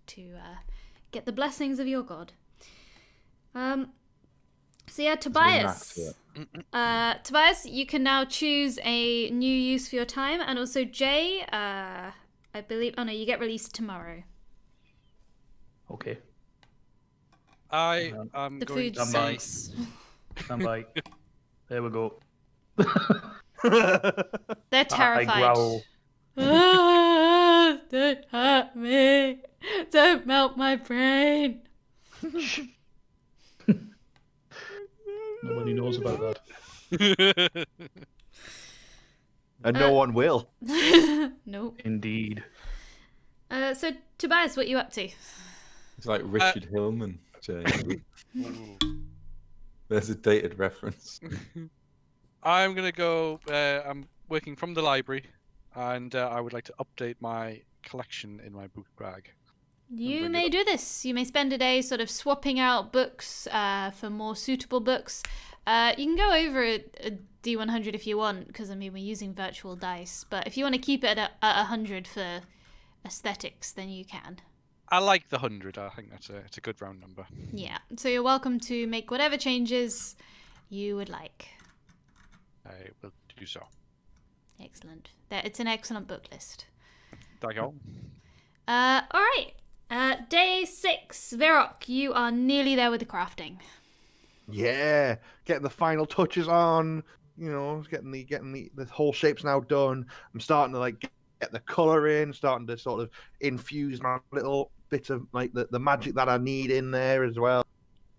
to get the blessings of your god. So yeah, Tobias. Tobias, you can now choose a new use for your time, and also Jay, I believe. Oh no, you get released tomorrow. Okay. I am The going food to sucks. Stand by. There we go. They're terrified. I growl. Don't hurt me. Don't melt my brain. Nobody knows about that. And no one will. Nope. Indeed. So Tobias, what are you up to? It's like Richard Hillman. Jay. There's a dated reference. I'm gonna go. I'm working from the library, and I would like to update my collection in my book bag. You may do this. You may spend a day sort of swapping out books for more suitable books. You can go over a D100 if you want, because I mean we're using virtual dice. But if you want to keep it at 100 for aesthetics, then you can. I like the 100. I think it's a good round number. Yeah. So you're welcome to make whatever changes you would like. I will do so. Excellent. It's an excellent book list. Thank you all. All right. Day 6, Virok, you are nearly there with the crafting. Yeah, getting the final touches on. You know, getting the whole shape's now done. I'm starting to like get the color in, starting to sort of infuse my little bit of like the magic that I need in there as well.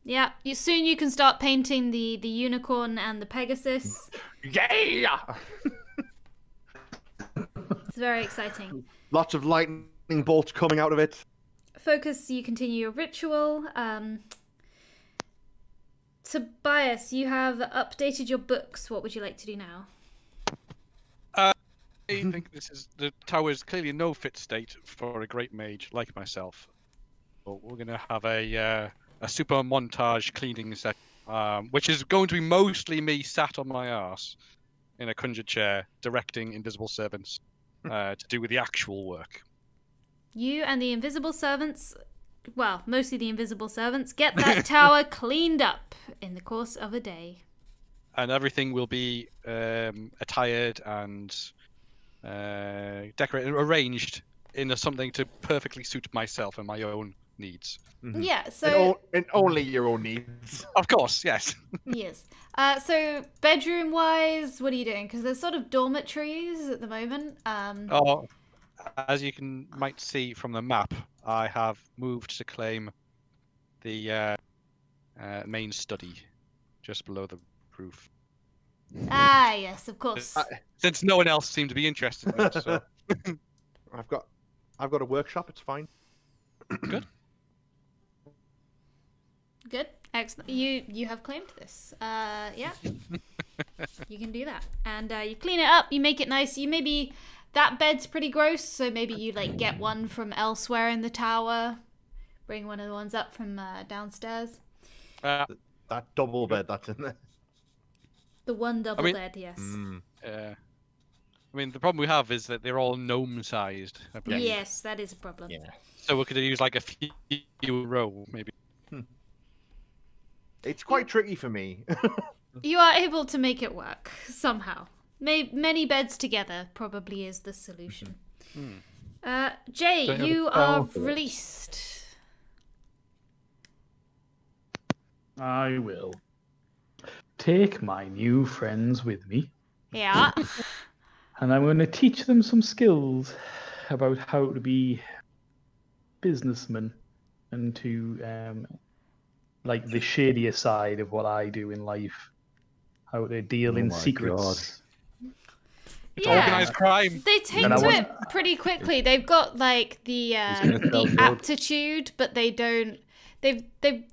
Yeah, soon you can start painting the unicorn and the Pegasus. Yeah. It's very exciting. Lots of lightning bolts coming out of it. Focus, you continue your ritual. Tobias, you have updated your books. What would you like to do now? I think the tower is clearly in no fit state for a great mage like myself. So we're going to have a super montage cleaning set, which is going to be mostly me sat on my arse in a conjured chair directing invisible servants to do with the actual work. You and the invisible servants, well, mostly the invisible servants, get that tower cleaned up in the course of a day. And everything will be attired and decorated, arranged in something to perfectly suit myself and my own needs. Mm-hmm. Yeah, so... And only your own needs. Of course, yes. Yes. So, bedroom-wise, what are you doing? Because there's sort of dormitories at the moment. Oh, as you might see from the map, I have moved to claim the main study just below the roof. Ah, yes, of course. Since no one else seemed to be interested in it, so... I've got a workshop. It's fine. Good. Good. Excellent. You have claimed this. Yeah. You can do that. And you clean it up, you make it nice. You maybe... That bed's pretty gross, so maybe you like get one from elsewhere in the tower. Bring one of the ones up from downstairs. That double bed that's in there. The one double bed, yes. I mean, the problem we have is that they're all gnome-sized. Yes, that is a problem. Yeah. So we could use like a few row, maybe. It's quite tricky for me. You are able to make it work somehow. Many beds together probably is the solution. Jay, you are released. I will take my new friends with me. Yeah. And I'm going to teach them some skills about how to be businessmen and to like the shadier side of what I do in life. How to deal in secrets. It's organized crime. They take to it pretty quickly. They've got like the aptitude, but they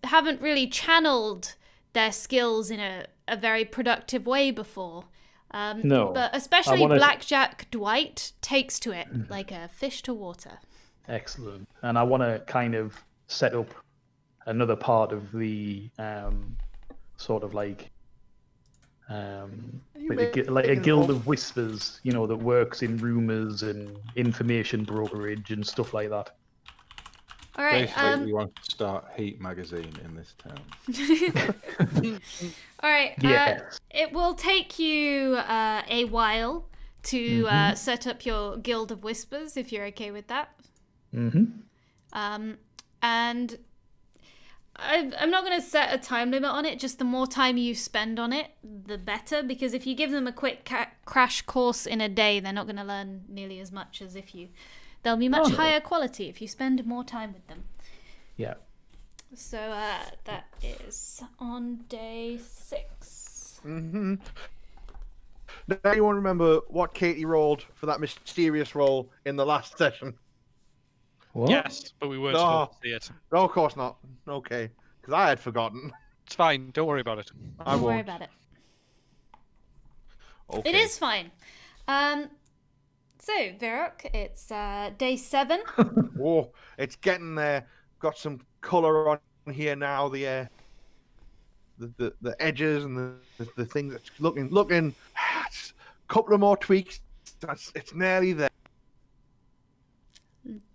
haven't really channeled their skills in a very productive way before. No. But especially Blackjack Dwight takes to it like a fish to water. Excellent. And I want to kind of set up another part of the sort of like a guild of whispers, you know, that works in rumors and information brokerage and stuff like that. All right. Basically, we want to start Heat magazine in this town. All right. Yes. It will take you a while to set up your Guild of Whispers, if you're okay with that. And I'm not going to set a time limit on it. Just the more time you spend on it, the better. Because if you give them a quick crash course in a day, they're not going to learn nearly as much as if you... They'll be much higher quality if you spend more time with them. Yeah. So that is on day 6. Mm-hmm. Does anyone remember what Katie rolled for that mysterious roll in the last session? What? Yes, but we weren't supposed to see it. No, of course not. Okay, because I had forgotten. It's fine. Don't worry about it. Don't worry about it. Okay. It is fine. So, Virok, it's day 7. Whoa, it's getting there. Got some colour on here now. The edges and the thing that's looking. A couple of more tweaks. It's nearly there.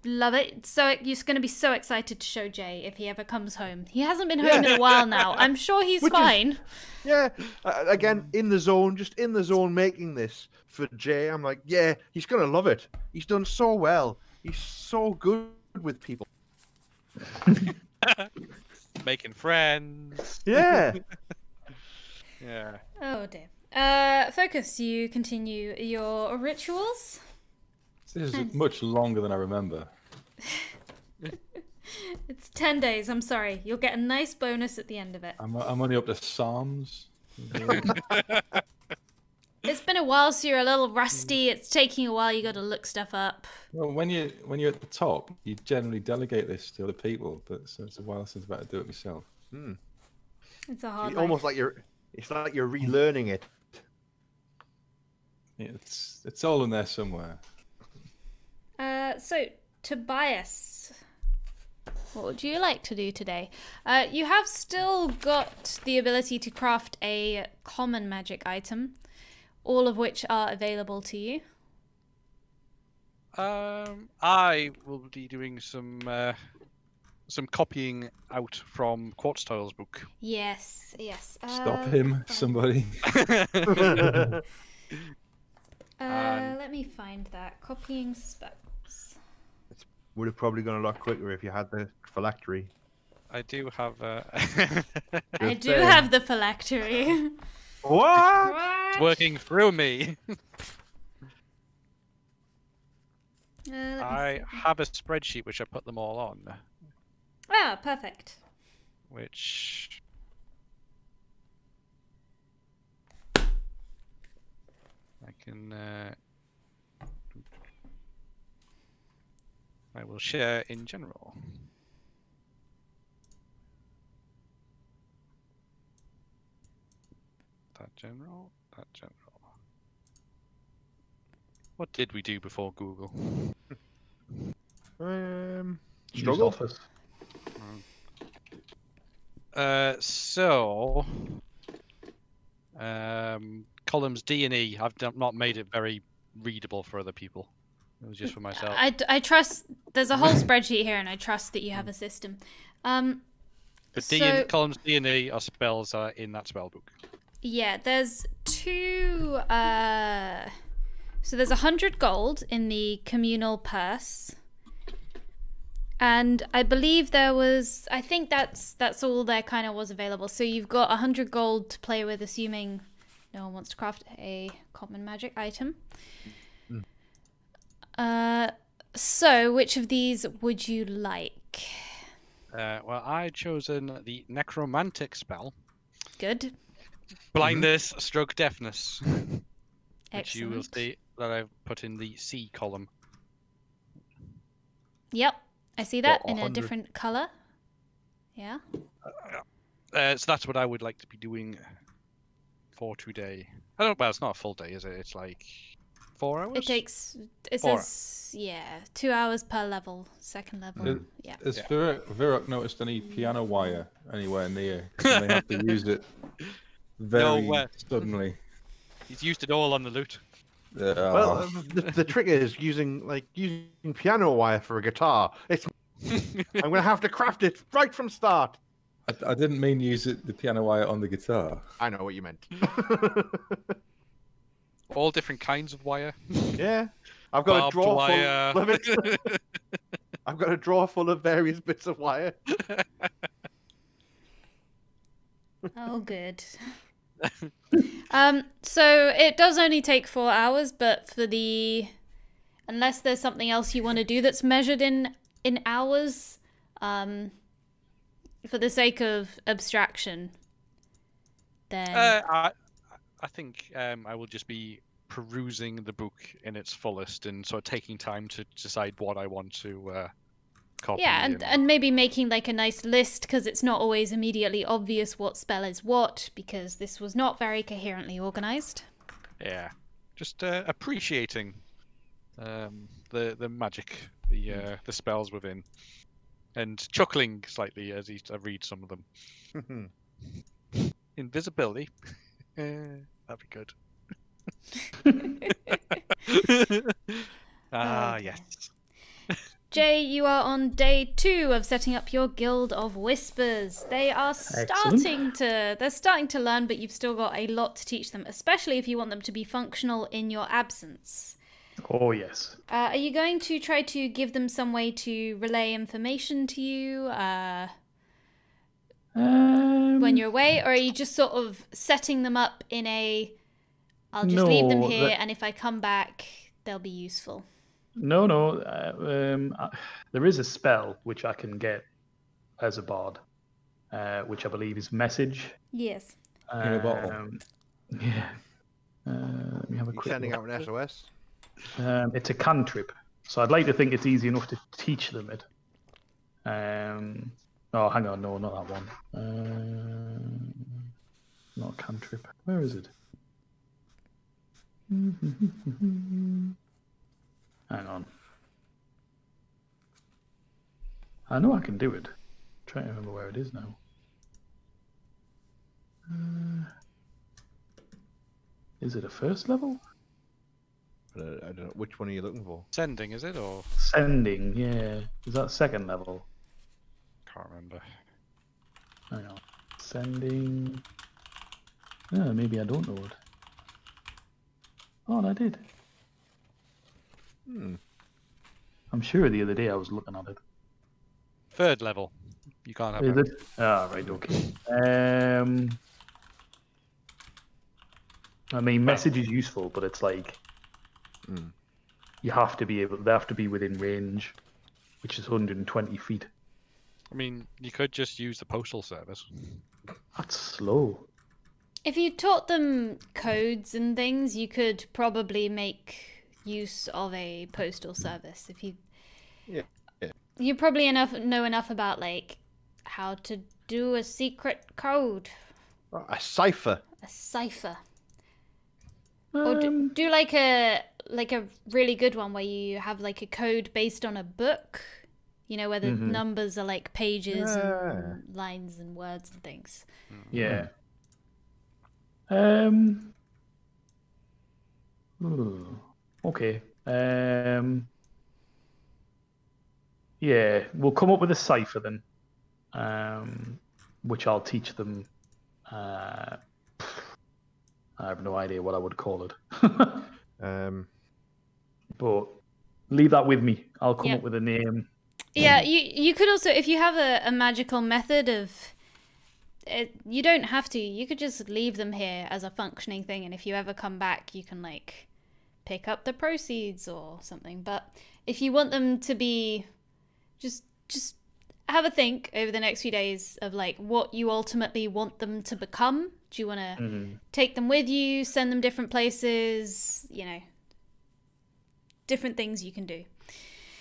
Love it. So you're going to be so excited to show Jay if he ever comes home. He hasn't been home in a while now. I'm sure he's fine. Yeah, again, in the zone, just in the zone making this for Jay. I'm like, yeah, he's going to love it. He's done so well. He's so good with people. Making friends. Yeah. Yeah. Oh dear. Focus, you continue your rituals. This is much longer than I remember. It's 10 days, I'm sorry. You'll get a nice bonus at the end of it. I'm only up to Psalms. It's been a while, so you're a little rusty. It's taking a while. You got to look stuff up. Well, when you're at the top, you generally delegate this to other people, but so it's a while since I've had to do it myself. It's a hard Almost life. like it's like you're relearning it. It's all in there somewhere. So, Tobias, what would you like to do today? You have still got the ability to craft a common magic item, all of which are available to you. I will be doing some copying out from Quartz Tile's book. Yes. Stop him, somebody. Let me find that. Copying spells. Would have probably gone a lot quicker if you had the phylactery. I do have I do have the phylactery. What? it's working through me. I have a spreadsheet which I put them all on. Ah, perfect. Which I can I will share in general. That general. What did we do before Google? Struggle. Office. So columns D and E, I've not made it very readable for other people. It was just for myself. I trust. There's a whole spreadsheet here, and I trust that you have a system. But columns D and E are spells in that spell book. Yeah, there's 2. So there's 100 gold in the communal purse, and I believe there was. I think that's all there kind of was available. So you've got 100 gold to play with, assuming no one wants to craft a common magic item. So which of these would you like? Well, I'd chosen the necromantic spell. Good. Blindness, stroke deafness. Which you will Excellent. see that I've put in the C column. Yep, I see that What, in a 100? different color. Yeah. So that's what I would like to be doing for today. I don't. Well, it's not a full day, is it? It's like 4 hours. It takes. It 4. says 2 hours per level, second level. Yeah. Has Virok noticed any piano wire anywhere near? And they have to use it very suddenly. He's used it all on the loot. Well, the trick is using piano wire for a guitar. It's I'm going to have to craft it right from start. I didn't mean use the piano wire on the guitar. I know what you meant. All different kinds of wire. Yeah. I've got Barbed a drawer wire. full of it. I've got a drawer full of various bits of wire. Oh, good. So it does only take 4 hours, but unless there's something else you want to do that's measured in hours, for the sake of abstraction, then I think I will just be perusing the book in its fullest and sort of taking time to decide what I want to copy. yeah, and maybe making like a nice list, because it's not always immediately obvious what spell is what, because this was not very coherently organized. Yeah, just appreciating the magic, the spells within, and chuckling slightly as I read some of them. Invisibility. That'd be good. Yes. Jay, you are on day 2 of setting up your Guild of Whispers. They are starting to learn, but you've still got a lot to teach them, especially if you want them to be functional in your absence. Oh, yes. Are you going to try to give them some way to relay information to you when you're away, or are you just sort of setting them up in I'll just leave them here, and if I come back, they'll be useful? No. There is a spell which I can get as a bard, which I believe is message. Yes. In a bottle. Yeah. Let me have a quick Sending look. out an SOS. It's a cantrip, so I'd like to think it's easy enough to teach them it. Oh, hang on, no, not that one. Not cantrip. Where is it? Hang on. I know I can do it. I'm trying to remember where it is now. Is it a first level? I don't know. Which one are you looking for? Sending, is it, or Sending, yeah. Is that second level? can't remember. Hang on. Sending. Oh, maybe I don't know it. Oh, I did. I'm sure the other day I was looking at it. Third level. You can't have Is it. it? Ah, right, okay. I mean, message is useful, but it's like you have to be able. They have to be within range, which is 120 feet. I mean, you could just use the postal service. That's slow. If you taught them codes and things, you could probably make use of a postal service. If you, you probably know enough about like how to do a secret code. A cipher. A cipher. Or do like a really good one where you have like a code based on a book. You know, where the numbers are like pages and lines and words and things. Yeah. Okay. Yeah, we'll come up with a cipher then, which I'll teach them. I have no idea what I would call it. But leave that with me. I'll come up with a name. Yeah, you could also, if you have a magical method of it, you don't have to. You could just leave them here as a functioning thing, and if you ever come back, you can like pick up the proceeds or something. But if you want them to be, just have a think over the next few days of like what you ultimately want them to become. Do you want to take them with you, send them different places? You know, different things you can do.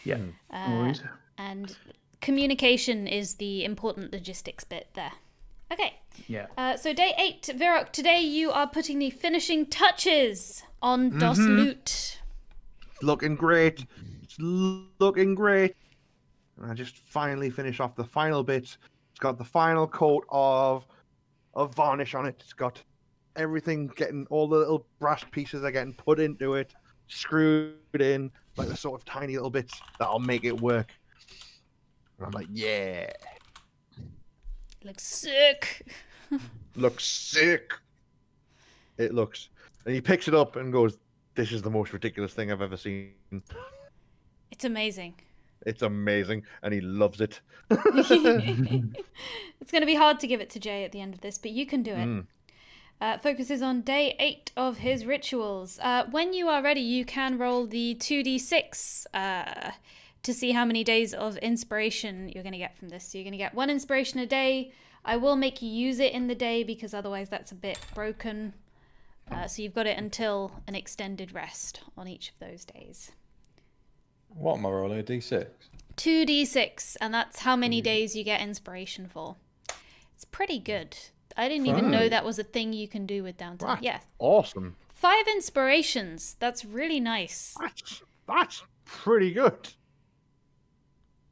Yeah. Always. And communication is the important logistics bit there. Okay. Yeah. So day 8, Virok, today you are putting the finishing touches on Das Loot. It's looking great. It's looking great. And I just finally finish off the final bits. It's got the final coat of varnish on it. It's got everything getting, all the little brass pieces are getting put into it, screwed in, like the sort of tiny little bits that'll make it work. I'm like, yeah, Looks sick. looks sick. It looks, and he picks it up and goes, "This is the most ridiculous thing I've ever seen. It's amazing. It's amazing," and he loves it. It's going to be hard to give it to Jay at the end of this, but you can do it. Focuses on day 8 of his rituals. When you are ready, you can roll the 2d6 to see how many days of inspiration you're going to get from this. So you're going to get 1 inspiration a day. I will make you use it in the day because otherwise that's a bit broken. So you've got it until an extended rest on each of those days. What am I rolling? A d6? 2d6, and that's how many days you get inspiration for. It's pretty good. I didn't even know that was a thing you can do with downtime. That's Yeah. awesome. 5 inspirations. That's really nice. That's pretty good.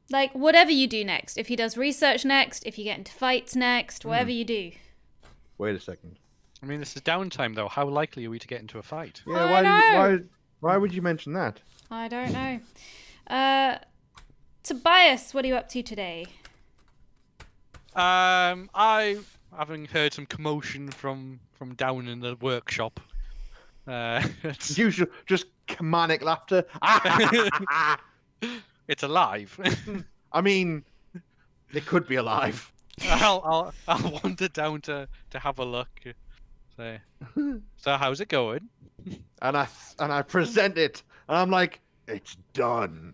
Like, whatever you do next. If he does research next, if you get into fights next, whatever you do. Wait a second. I mean, this is downtime, though. How likely are we to get into a fight? Yeah, why would you mention that? I don't know. Tobias, what are you up to today? Having heard some commotion from down in the workshop. Usual, just manic laughter. It's alive. I mean, it could be alive. I'll wander down to have a look. So how's it going? And I present it, and I'm like, it's done.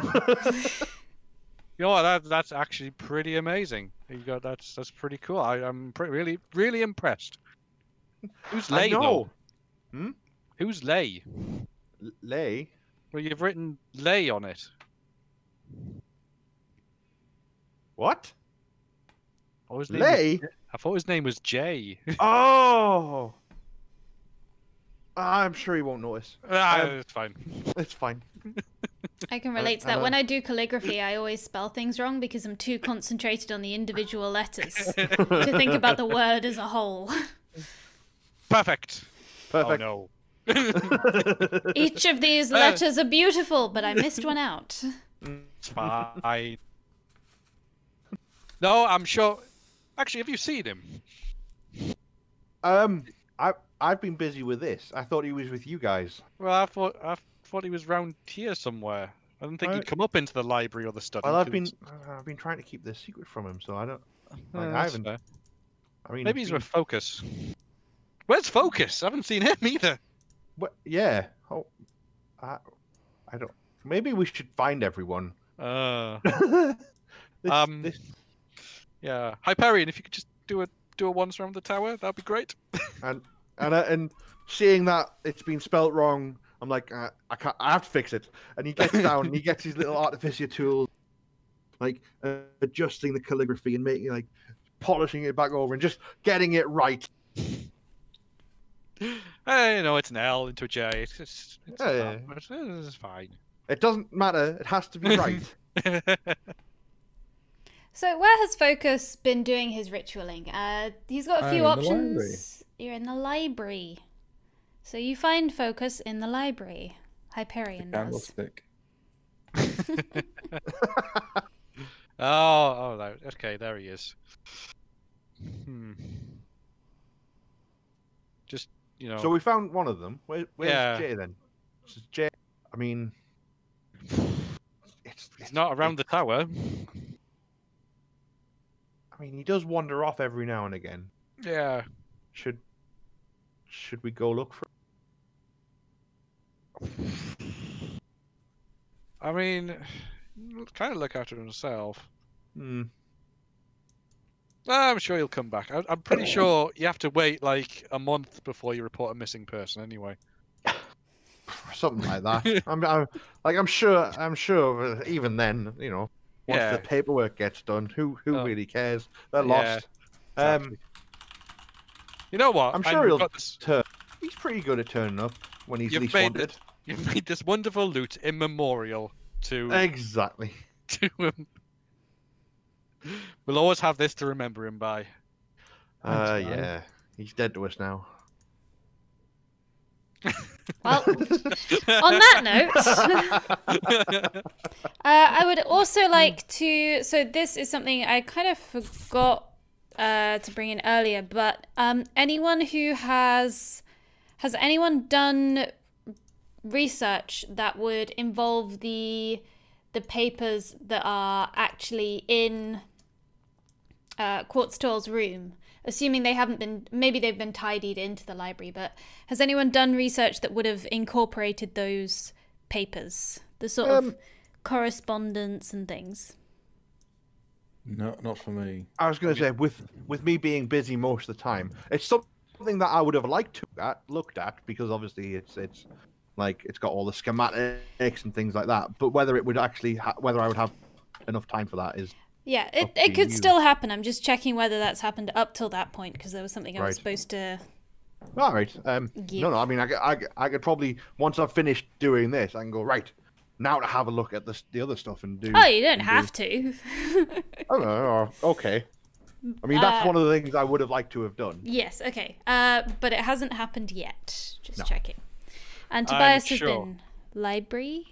You know what? That's actually pretty amazing. That's pretty cool. I'm really impressed. Who's Lay though? Who's Lay? Lay? Well, you've written Lay on it. What? Lay? I thought his name was Jay. Oh! I'm sure he won't notice. It's fine. It's fine. I can relate to that. When I do calligraphy, I always spell things wrong because I'm too concentrated on the individual letters to think about the word as a whole. Perfect. Perfect. Oh no. Each of these letters are beautiful, but I missed one out. It's fine. No, I'm sure. Actually, have you seen him? I've been busy with this. I thought he was with you guys. Well, I thought he was round here somewhere. I didn't think he'd come up into the library or the study. Well, I've been trying to keep this secret from him, so I don't. I haven't. Fair. I mean, maybe he's with Focus. Where's Focus? I haven't seen him either. What? Yeah. Oh, I don't. Maybe we should find everyone. Yeah, Hyperion. If you could just do a once around the tower, that'd be great. And seeing that it's been spelt wrong, I'm like, I have to fix it. And he gets down and he gets his little artificer tools, like adjusting the calligraphy and making polishing it back over and just getting it right. Hey, it's an L into a J. It's fine. It doesn't matter. It has to be right. So where has Focus been doing his ritualing? He's got a few options. You're in the library. So you find Focus in the library. Hyperion does. Okay, there he is. Just, So we found one of them. Where's Jay then? Jay, I mean... It's not around the tower. I mean, he does wander off every now and again. Yeah. Should we go look for him? I mean, kind of look after himself. I'm sure he'll come back. I'm pretty sure you have to wait like a month before you report a missing person anyway. Something like that. I'm sure even then, once the paperwork gets done, who really cares? They're lost. Exactly. You know what? I'm sure he'll turn. He's pretty good at turning up when he's least wanted. You've made this wonderful loot immemorial to exactly to him. We'll always have this to remember him by. Yeah, he's dead to us now. Well, on that note, I would also like to. So this is something I kind of forgot to bring in earlier, but anyone who has anyone done research that would involve the papers that are actually in Quartz Toil's room? Assuming they haven't been, maybe they've been tidied into the library, but has anyone done research that would have incorporated those papers? The sort of correspondence and things? No, not for me. I was going to say, with me being busy most of the time, it's something that I would have liked to looked at, because obviously it's like it's got all the schematics and things like that. But whether it would actually, whether I would have enough time for that is. Yeah, it could still happen. I'm just checking whether that's happened up till that point, because there was something I was supposed to. All right. No. I mean, I could probably, once I've finished doing this, I can go right now to have a look at the other stuff and do. Oh, you don't have to. Oh, okay. I mean, that's one of the things I would have liked to have done. Yes. Okay. But it hasn't happened yet. Just checking. And Tobias has been library.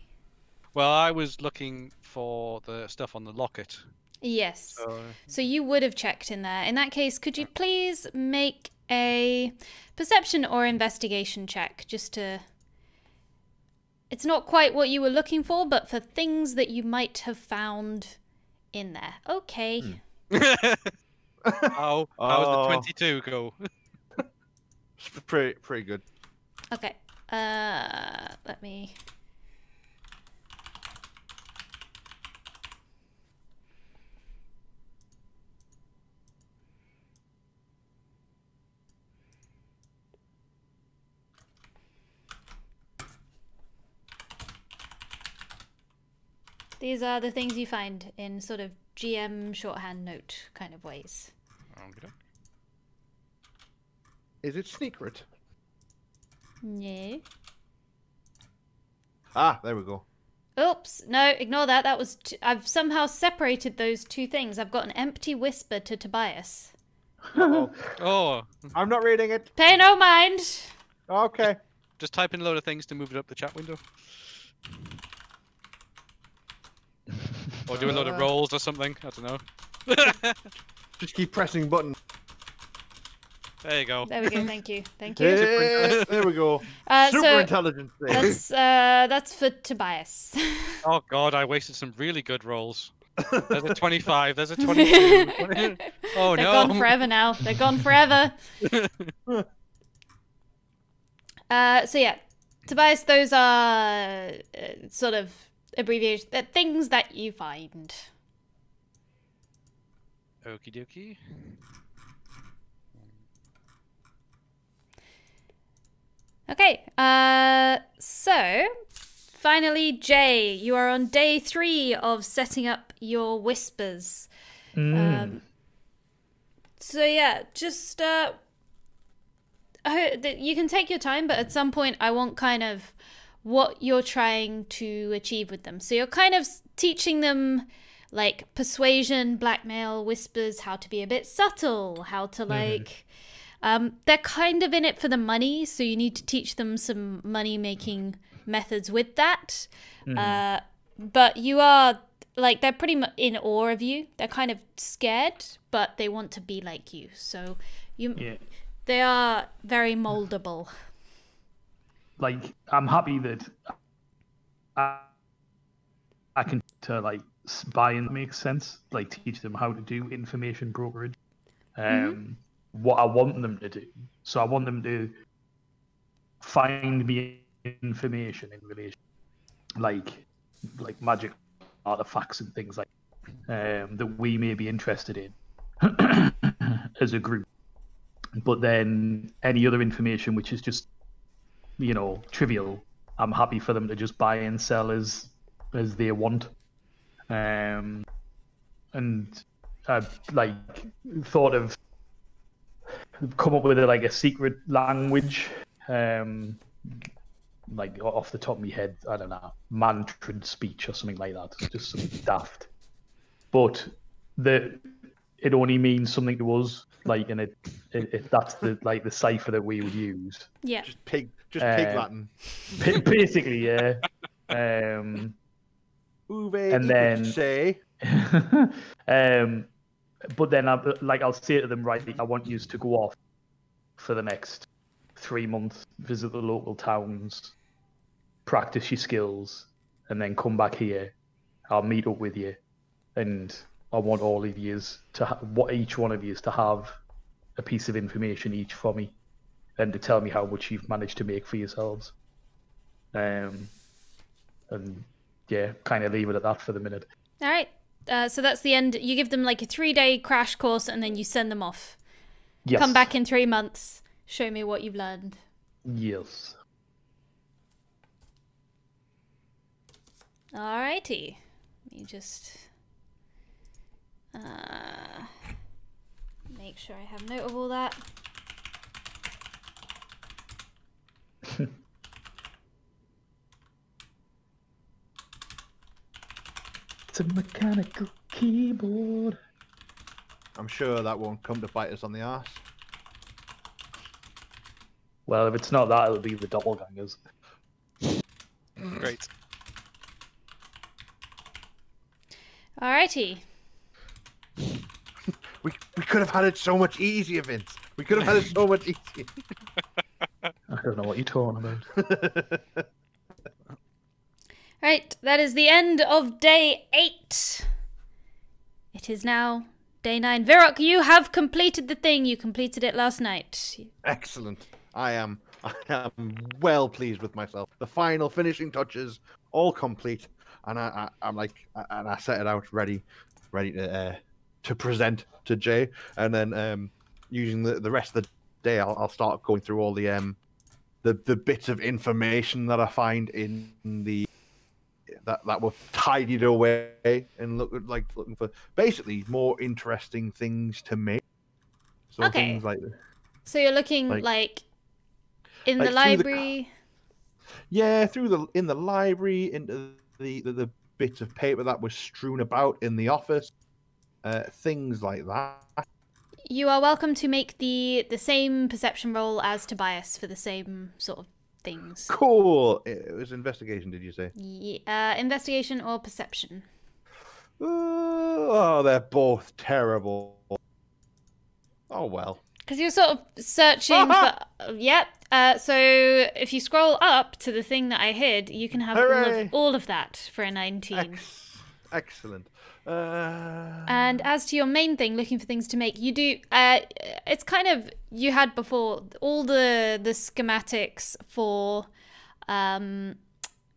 Well, I was looking for the stuff on the locket. Yes. So you would have checked in there. In that case, could you please make a perception or investigation check, just to... It's not quite what you were looking for, but for things that you might have found in there. Okay. How does the 22 go? Pretty good. Okay. Let me... These are the things you find in sort of GM shorthand note kind of ways. Is it secret? No. Ah, there we go. Oops, no, ignore that. That was... I've somehow separated those two things. I've got an empty whisper to Tobias. Uh-oh. Oh. I'm not reading it. Pay no mind. Okay. Just type in a load of things to move it up the chat window. Or do a load of rolls or something. I don't know. Just keep pressing buttons. There you go. There we go. Thank you. Thank you. Hey, there we go. Super intelligence. That's for Tobias. Oh god, I wasted some really good rolls. There's a 25. There's a 22. Oh no. They're gone forever now. They're gone forever. So yeah, Tobias, those are sort of abbreviations, things that you find. Okie dokie. Okay, so finally, Jay, you are on day 3 of setting up your whispers. So yeah, just you can take your time, but at some point I want kind of what you're trying to achieve with them. So you're kind of teaching them like persuasion, blackmail, whispers, how to be a bit subtle, how to like... they're kind of in it for the money, so you need to teach them some money-making methods with that. But you are, like, they're pretty much in awe of you. They're kind of scared, but they want to be like you. So they are very moldable. Like, I'm happy that I can like buy in, makes sense. Like, teach them how to do information brokerage. What I want them to do. So I want them to find me information in relation, like magic artifacts and things like that we may be interested in as a group. But then any other information which is just, you know, trivial, I'm happy for them to just buy and sell as they want. And I've like thought of come up with a secret language, like off the top of my head, I don't know, mantraed speech or something like that. It's just something daft, but it only means something to us. Like, and it that's the cipher that we would use. Yeah. Just pig Latin. Basically, yeah. And then say. But then I'll say to them, right, I want you to go off for the next 3 months, visit the local towns, practice your skills, and then come back here. I'll meet up with you, and I want all of you each one of you to have a piece of information each for me, and to tell me how much you've managed to make for yourselves. And yeah, kind of leave it at that for the minute. All right. So that's the end. You give them like a 3-day crash course, and then you send them off. Yes. Come back in 3 months. Show me what you've learned. Yes. Alrighty. Let me just make sure I have note of all that. It's a mechanical keyboard. I'm sure that won't come to bite us on the arse. Well, if it's not that, it'll be the doppelgangers. Great. Alrighty. We could have had it so much easier, Vince. We could have had it so much easier. I don't know what you're talking about. Right, that is the end of day 8. It is now day 9. Virok, you have completed the thing. You completed it last night. Excellent. I am well pleased with myself. The final finishing touches all complete, and I'm like, and I set it out ready to present to Jay, and then using the rest of the day, I'll start going through all the bits of information that I find in the that were tidied away and looking for basically more interesting things to make. So Okay. things like So you're looking like in the library. In the library, into the bits of paper that was strewn about in the office, things like that. You are welcome to make the same perception roll as Tobias for the same sort of things. Cool. It was investigation, did you say? Yeah, investigation or perception. Oh, they're both terrible. Oh well. Because you're sort of searching for... Yep. So if you scroll up to the thing that I hid, you can have all of that for a 19. Excellent. And as to your main thing, looking for things to make, you do... it's kind of... You had before all the schematics for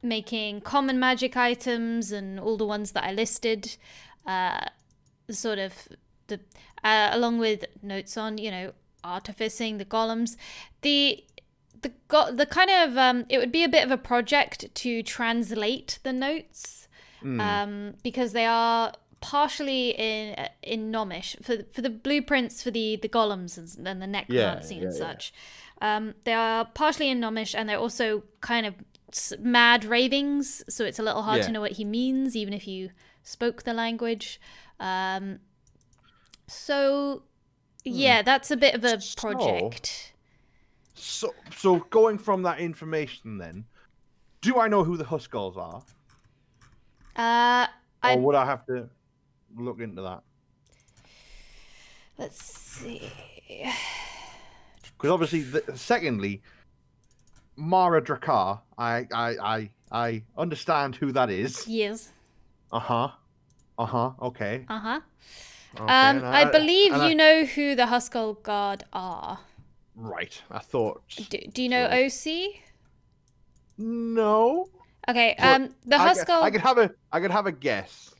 making common magic items and all the ones that I listed. Sort of... along with notes on, artificing, the golems. The kind of... it would be a bit of a project to translate the notes. Because they are partially in Gnomish for the blueprints for the golems and the necromancy and such. They are partially in Gnomish, and they're also kind of mad ravings, so it's a little hard to know what he means, even if you spoke the language. So yeah, that's a bit of a project. So going from that information, then, do I know who the Huskarls are? Or would I have to look into that? Let's see. Because obviously, secondly, Mara Drakkar, I understand who that is. Yes. Okay. Okay, I believe you know who the Huskal Guard are. Right. I thought. Do you know OC? No. Okay. But the Huskal. I could have a guess.